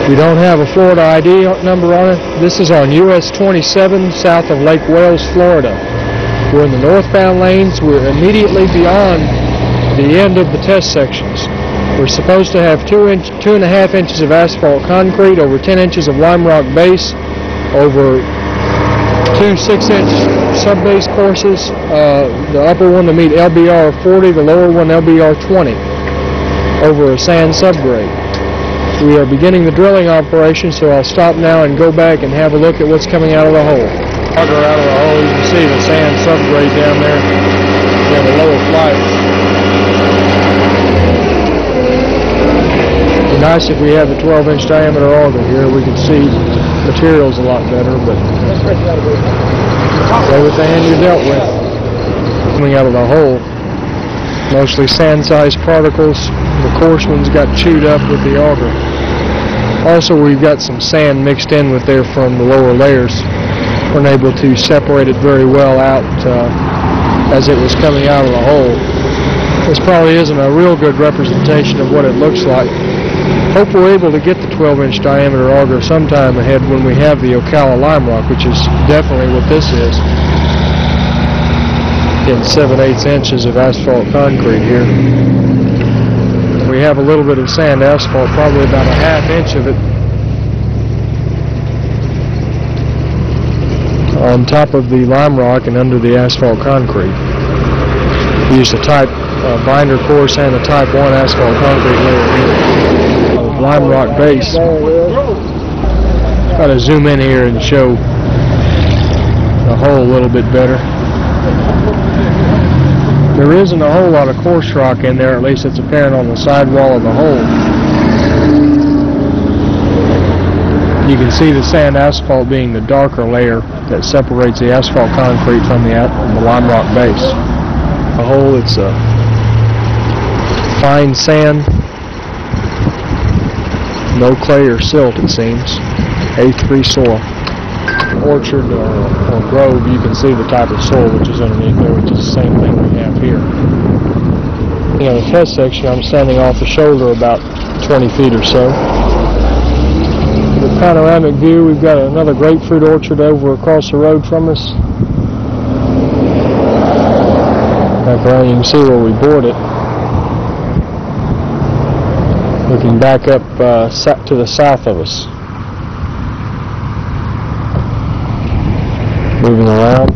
We don't have a Florida ID number on it. This is on US 27 south of Lake Wales, Florida. We're in the northbound lanes. We're immediately beyond the end of the test sections. We're supposed to have 2.5 inches of asphalt concrete, over 10 inches of lime rock base, over 2 6-inch sub-base courses. The upper one to meet LBR 40, the lower one LBR 20, over a sand subgrade. We are beginning the drilling operation, so I'll stop now and go back and have a look at what's coming out of the hole. Out of the hole, you can see the sand subgrade down there. We have a lower flight. It'd be nice if we had the 12-inch diameter auger here. We could see materials a lot better, but play with the hand you're dealt with. Coming out of the hole, mostly sand-sized particles. The coarse ones got chewed up with the auger. Also, we've got some sand mixed in with there from the lower layers. We're able to separate it very well out as it was coming out of the hole. This probably isn't a real good representation of what it looks like. Hope we're able to get the 12-inch diameter auger sometime ahead when we have the Ocala lime rock, which is definitely what this is. In 7/8 inches of asphalt concrete here. We have a little bit of sand asphalt, probably about a 1/2 inch of it, on top of the lime rock and under the asphalt concrete. We used a type binder course and a type 1 asphalt concrete layer here. Lime rock base. Try to zoom in here and show the hole a little bit better. There isn't a whole lot of coarse rock in there, at least it's apparent on the side wall of the hole. You can see the sand asphalt being the darker layer that separates the asphalt concrete from the lime rock base. The hole, it's a fine sand, no clay or silt it seems, A3 soil. Orchard or grove, you can see the type of soil which is underneath there, which is the same thing we have here. In the test section, I'm standing off the shoulder about 20 feet or so. The panoramic view, we've got another grapefruit orchard over across the road from us. Back around, you can see where we bored it. Looking back up to the south of us. Moving around.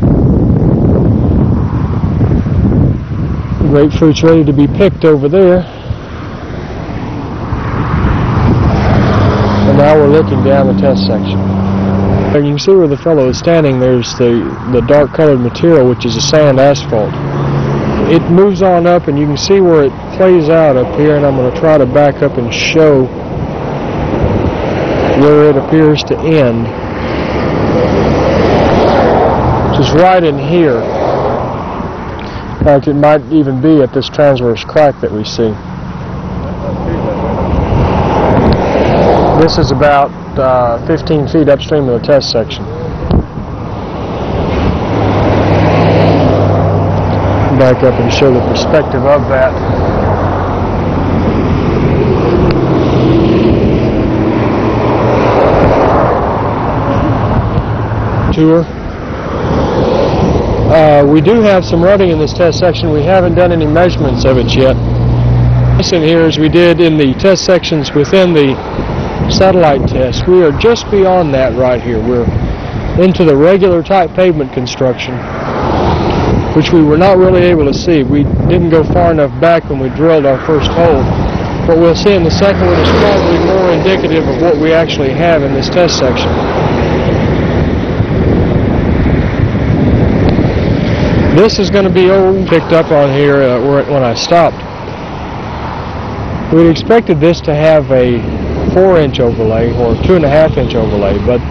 The grapefruit's ready to be picked over there. And now we're looking down the test section. And you can see where the fellow is standing. There's the dark colored material, which is a sand asphalt. It moves on up and you can see where it plays out up here, and I'm going to try to back up and show where it appears to end. Just right in here. In fact, it might even be at this transverse crack that we see. This is about 15 feet upstream of the test section. Back up and show the perspective of that. Tour. We do have some rutting in this test section. We haven't done any measurements of it yet. In here, as we did in the test sections within the satellite test, we are just beyond that right here. We're into the regular type pavement construction, which we were not really able to see. We didn't go far enough back when we drilled our first hole. What we'll see in the second one is probably more indicative of what we actually have in this test section. This is going to be picked up on here when I stopped. We'd expected this to have a 4-inch overlay or 2.5-inch overlay, but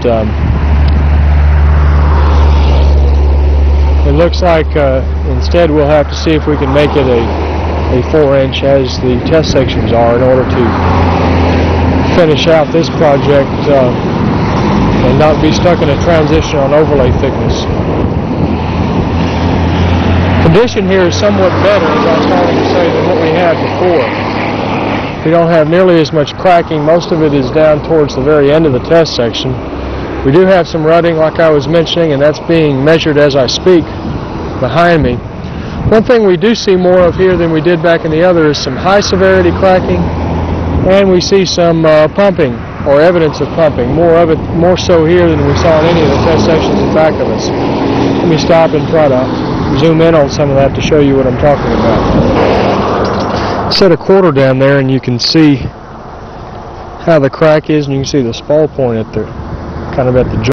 it looks like instead we'll have to see if we can make it a 4-inch as the test sections are in order to finish out this project and not be stuck in a transition on overlay thickness. Condition here is somewhat better, as I was starting to say, than what we had before. We don't have nearly as much cracking. Most of it is down towards the very end of the test section. We do have some rutting, like I was mentioning, and that's being measured as I speak behind me. One thing we do see more of here than we did back in the other is some high severity cracking, and we see some pumping or evidence of pumping. More of it, more so here than we saw in any of the test sections in back of us. Let me stop and try to zoom in on some of that to show you what I'm talking about. Set a quarter down there and you can see how the crack is, and you can see the spall point at the kind of at the joint.